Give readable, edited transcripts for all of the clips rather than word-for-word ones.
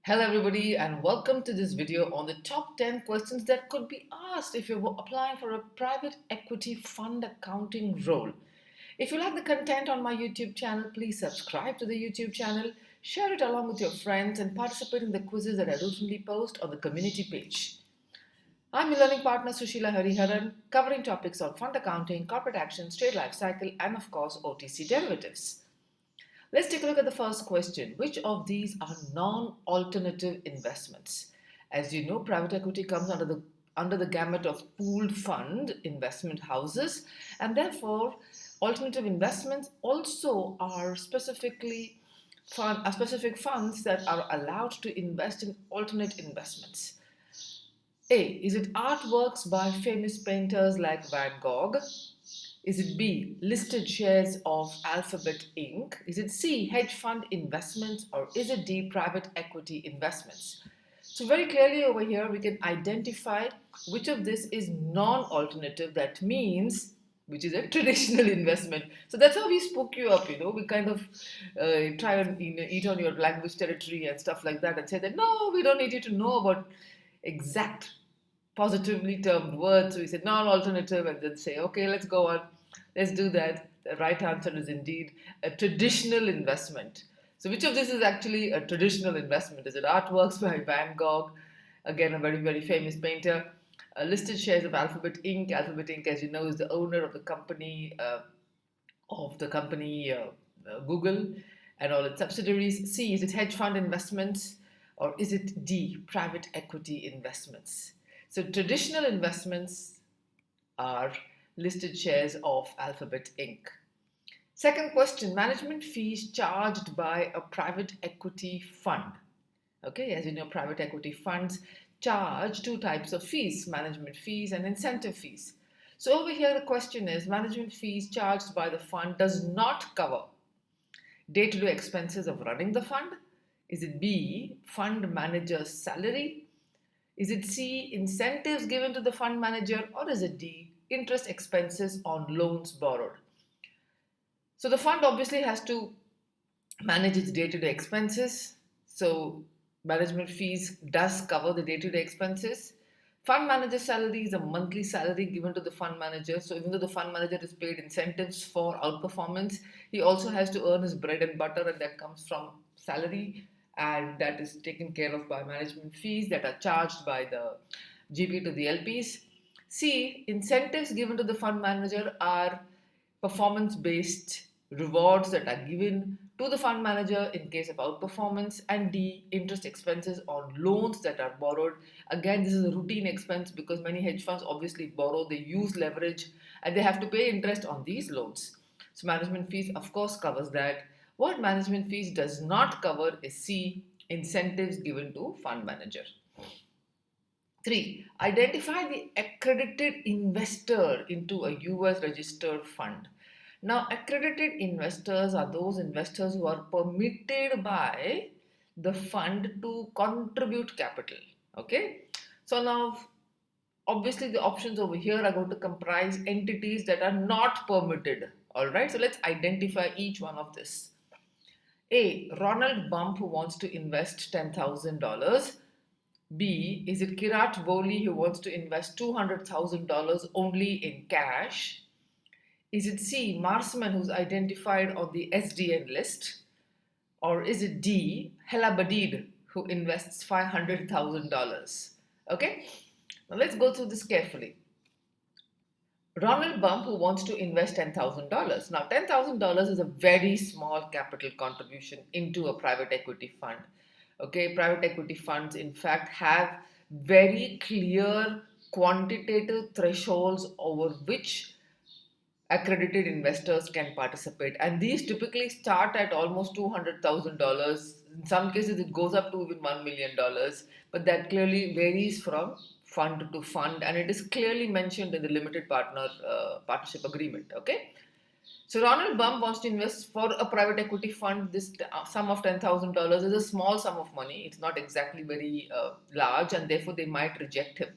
Hello everybody and welcome to this video on the top 10 questions that could be asked if you're applying for a private equity fund accounting role. If you like the content on my YouTube channel, please subscribe to the YouTube channel, share it along with your friends and participate in the quizzes that I routinely post on the community page. I'm your learning partner Sushila Hariharan, covering topics on fund accounting, corporate actions, trade life cycle and of course OTC derivatives. Let's take a look at the first question. Which of these are non-alternative investments? As you know, private equity comes under the gamut of pooled fund investment houses, and therefore alternative investments also are specific funds that are allowed to invest in alternate investments. A. Is it artworks by famous painters like Van Gogh? Is it B, listed shares of Alphabet Inc? Is it C, hedge fund investments? Or is it D, private equity investments? So very clearly over here, we can identify which of this is non-alternative. That means which is a traditional investment. So that's how we spook you up, We kind of try and eat on your language territory and stuff like that and say that, no, we don't need you to know about exact positively termed words. So we said non-alternative and then say, okay, let's go on. Let's do that. The right answer is indeed a traditional investment. So which of this is actually a traditional investment? Is it artworks by Van Gogh? Again, a very, very famous painter. Listed shares of Alphabet Inc. Alphabet Inc., as you know, is the owner of the company Google and all its subsidiaries. C, is it hedge fund investments? Or is it D, private equity investments? So traditional investments are listed shares of Alphabet Inc. Second question, management fees charged by a private equity fund. Okay, as you know, private equity funds charge two types of fees, management fees and incentive fees. So over here the question is, management fees charged by the fund does not cover day-to-day expenses of running the fund. Is it B, fund manager's salary? Is it C, incentives given to the fund manager? Or is it D, interest expenses on loans borrowed? So the fund obviously has to manage its day-to-day expenses. So management fees does cover the day-to-day expenses. Fund manager's salary is a monthly salary given to the fund manager. So even though the fund manager is paid incentives for outperformance, he also has to earn his bread and butter, and that comes from salary, and that is taken care of by management fees that are charged by the GP to the LPs. C, incentives given to the fund manager are performance based rewards that are given to the fund manager in case of outperformance. And D, interest expenses on loans that are borrowed. Again, this is a routine expense because many hedge funds obviously borrow, they use leverage, and they have to pay interest on these loans. So management fees of course covers that. What management fees does not cover is C, incentives given to fund manager. 3. Identify the accredited investor into a US registered fund. Now, accredited investors are those investors who are permitted by the fund to contribute capital. Okay, so now obviously the options over here are going to comprise entities that are not permitted. All right, so let's identify each one of this. A, Ronald Bump who wants to invest $10,000. B, is it Kirat Voli who wants to invest $200,000 only in cash? Is it C, Marsman who's identified on the SDN list? Or is it D, Hela Badid who invests $500,000? Okay, now let's go through this carefully. Ronald Bump who wants to invest $10,000. Now, $10,000 is a very small capital contribution into a private equity fund. Okay, private equity funds, in fact, have very clear quantitative thresholds over which accredited investors can participate, and these typically start at almost $200,000. In some cases it goes up to even $1 million, but that clearly varies from fund to fund, and it is clearly mentioned in the limited partnership agreement. Okay, so Ronald Bump wants to invest for a private equity fund. This sum of $10,000 is a small sum of money. It's not exactly very large, and therefore they might reject him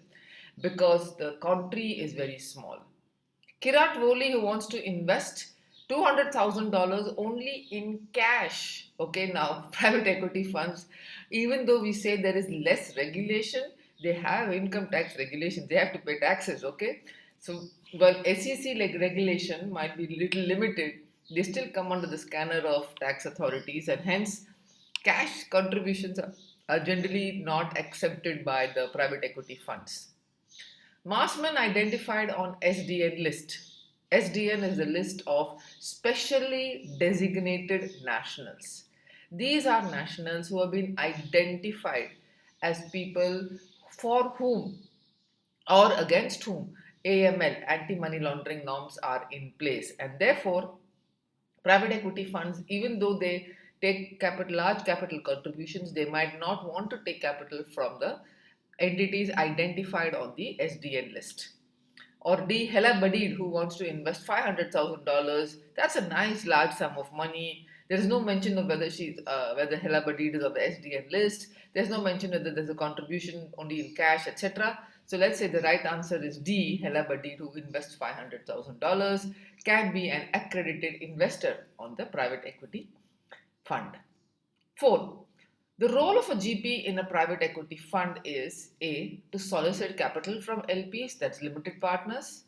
because the country is very small. Kirat Voli who wants to invest $200,000 only in cash. Okay, now private equity funds, Even though we say there is less regulation, they have income tax regulations. They have to pay taxes, okay? So, while SEC like regulation might be little limited, they still come under the scanner of tax authorities, and hence cash contributions are generally not accepted by the private equity funds. Marsman identified on SDN list. SDN is a list of specially designated nationals. These are nationals who have been identified as people for whom or against whom AML, anti money laundering norms, are in place, and therefore private equity funds, even though they take large capital contributions, they might not want to take capital from the entities identified on the SDN list. Or D. Hela Badid, who wants to invest $500,000. That's a nice large sum of money. There is no mention of whether Hela Badid is on the SDN list. There's no mention whether there's a contribution only in cash, etc. So let's say the right answer is D. Hela Badid, who invests $500,000, can be an accredited investor on the private equity fund. 4. The role of a GP in a private equity fund is A. To solicit capital from LPs, that's limited partners.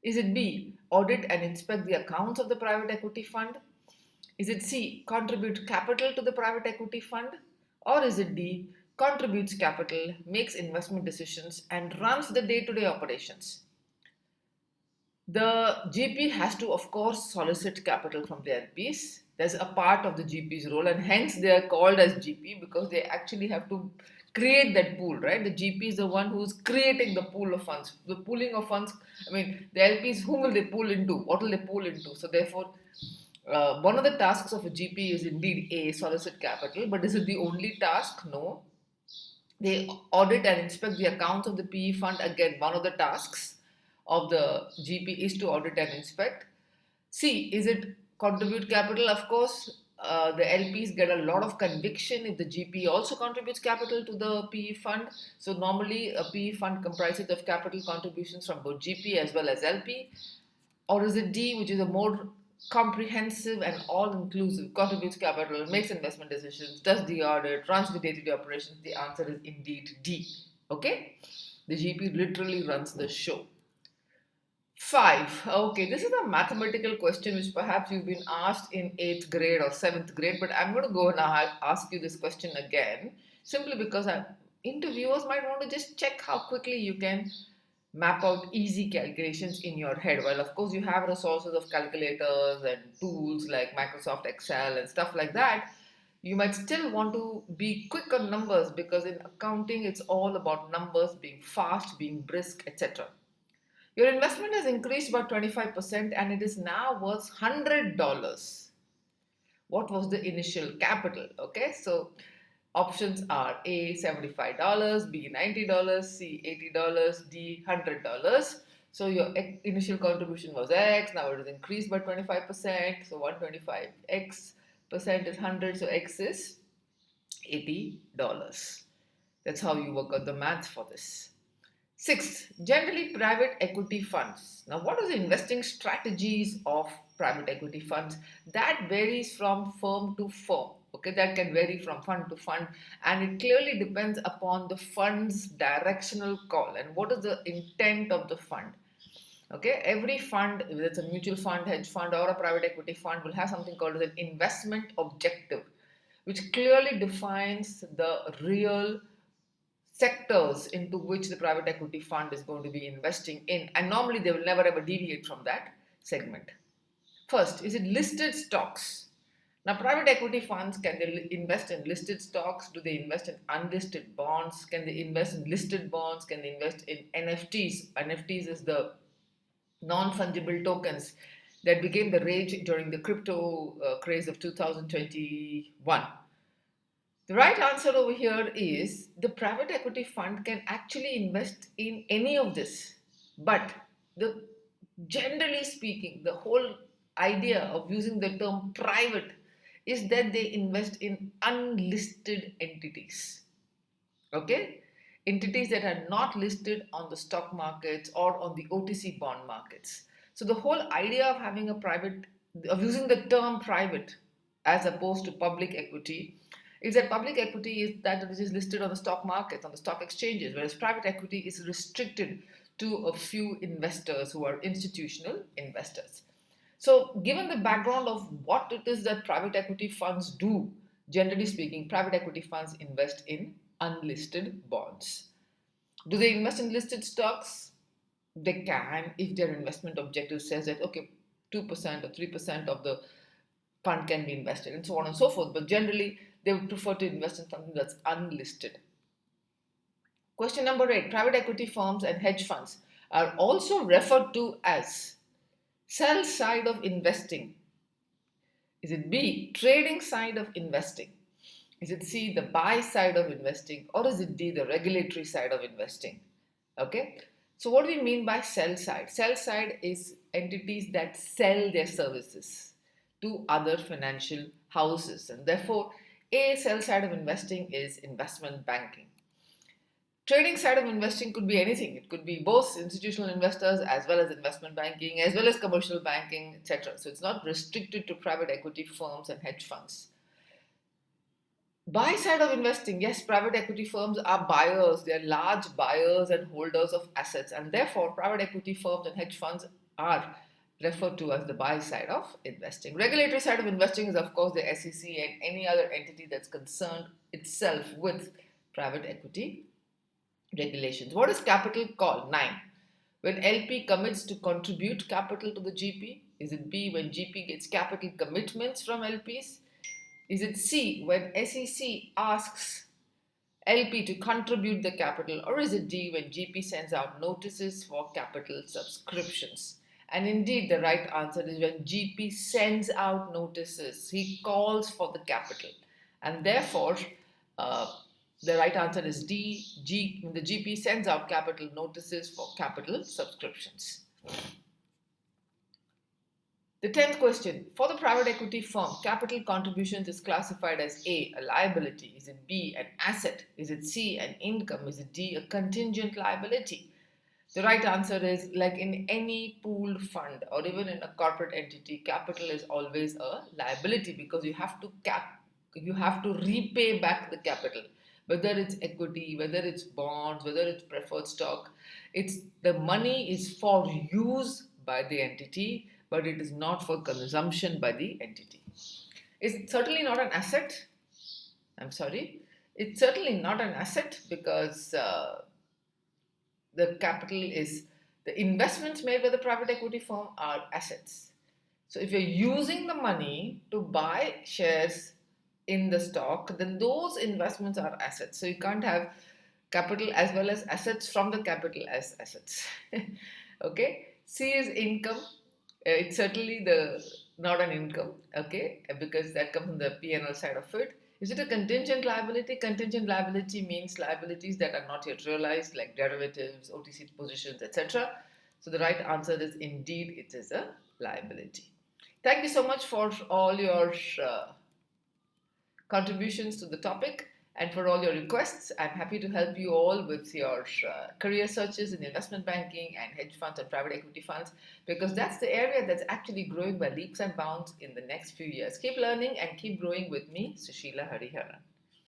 Is it B. Audit and inspect the accounts of the private equity fund? Is it C. Contribute capital to the private equity fund? Or is it D. Contributes capital, makes investment decisions, and runs the day to day operations? The GP has to, of course, solicit capital from the LPs. There's a part of the GP's role, and hence they are called as GP because they actually have to create that pool, right? The GP is the one who's creating the pool of funds. The pooling of funds, I mean, the LPs, whom will they pool into? What will they pool into? So, therefore, one of the tasks of a GP is indeed A, solicit capital, but is it the only task? No. They audit and inspect the accounts of the PE fund. Again, one of the tasks of the GP is to audit and inspect. C, is it contribute capital? Of course, the LPs get a lot of conviction if the GP also contributes capital to the PE fund. So normally a PE fund comprises of capital contributions from both GP as well as LP. Or is it D, which is a more comprehensive and all-inclusive, contributes capital, makes investment decisions, does the audit, runs the day-to-day operations? The answer is indeed D. Okay? The GP literally runs the show. 5. Okay, this is a mathematical question which perhaps you've been asked in 8th grade or 7th grade, but I'm going to go now ask you this question again, simply because interviewers might want to just check how quickly you can map out easy calculations in your head. Well, of course, you have resources of calculators and tools like Microsoft Excel and stuff like that. You might still want to be quick on numbers because in accounting, it's all about numbers, being fast, being brisk, etc. Your investment has increased by 25% and it is now worth $100. What was the initial capital? Okay, so options are A, $75, B, $90, C, $80, D, $100. So your initial contribution was X, now it is increased by 25%. So 125X percent is 100, so X is $80. That's how you work out the math for this. Sixth, generally private equity funds. Now, what are the investing strategies of private equity funds? That varies from firm to firm. Okay, that can vary from fund to fund, and it clearly depends upon the fund's directional call and what is the intent of the fund. Okay, every fund, whether it's a mutual fund, hedge fund, or a private equity fund, will have something called as an investment objective, which clearly defines the real sectors into which the private equity fund is going to be investing in, and normally they will never ever deviate from that segment. First, is it listed stocks? Now, private equity funds, can they invest in listed stocks? Do they invest in unlisted bonds? Can they invest in listed bonds? Can they invest in NFTs? NFTs is the non-fungible tokens that became the rage during the crypto craze of 2021. The right answer over here is the private equity fund can actually invest in any of this. But the generally speaking, the whole idea of using the term private is that they invest in unlisted entities. Okay? Entities that are not listed on the stock markets or on the OTC bond markets. So the whole idea of using the term private as opposed to public equity is that public equity is that which is listed on the stock markets, on the stock exchanges, whereas private equity is restricted to a few investors who are institutional investors. So, given the background of what it is that private equity funds do, generally speaking, private equity funds invest in unlisted bonds. Do they invest in listed stocks? They can if their investment objective says that, okay, 2% or 3% of the fund can be invested, and so on and so forth. But generally, they would prefer to invest in something that's unlisted. Question number 8, private equity firms and hedge funds are also referred to as sell side of investing. Is it B, trading side of investing? Is it C, the buy side of investing? Or is it D, the regulatory side of investing? Okay. So what do we mean by sell side? Sell side is entities that sell their services to other financial houses. And therefore, A, sell side of investing is investment banking. Trading side of investing could be anything. It could be both institutional investors as well as investment banking, as well as commercial banking, etc. So it's not restricted to private equity firms and hedge funds. Buy side of investing, yes, private equity firms are buyers. They are large buyers and holders of assets, and therefore private equity firms and hedge funds are referred to as the buy side of investing. Regulatory side of investing is, of course, the SEC and any other entity that's concerned itself with private equity regulations. What is capital call? 9. When LP commits to contribute capital to the GP. Is it B, when GP gets capital commitments from LPs? Is it C, when SEC asks LP to contribute the capital? Or is it D, when GP sends out notices for capital subscriptions? And indeed, the right answer is when GP sends out notices. He calls for the capital. And therefore, the right answer is D, when the GP sends out capital notices for capital subscriptions. The 10th question, for the private equity firm, capital contributions is classified as A, a liability. Is it B, an asset? Is it C, an income? Is it D, a contingent liability? The right answer is, like in any pooled fund or even in a corporate entity, capital is always a liability because you have to repay back the capital. Whether it's equity, whether it's bonds, whether it's preferred stock, the money is for use by the entity, but it is not for consumption by the entity. It's certainly not an asset. I'm sorry. It's certainly not an asset because the capital is the investments made by the private equity firm are assets. So if you're using the money to buy shares in the stock, then those investments are assets. So you can't have capital as well as assets from the capital as assets. Okay. C is income. It's certainly not an income, okay, because that comes from the P&L side of it. Is it a contingent liability? Contingent liability means liabilities that are not yet realized, like derivatives, OTC positions, etc. So the right answer is indeed it is a liability. Thank you so much for all your contributions to the topic and for all your requests. I'm happy to help you all with your career searches in investment banking and hedge funds and private equity funds, because that's the area that's actually growing by leaps and bounds in the next few years. Keep learning and keep growing with me, Sushila Hariharan.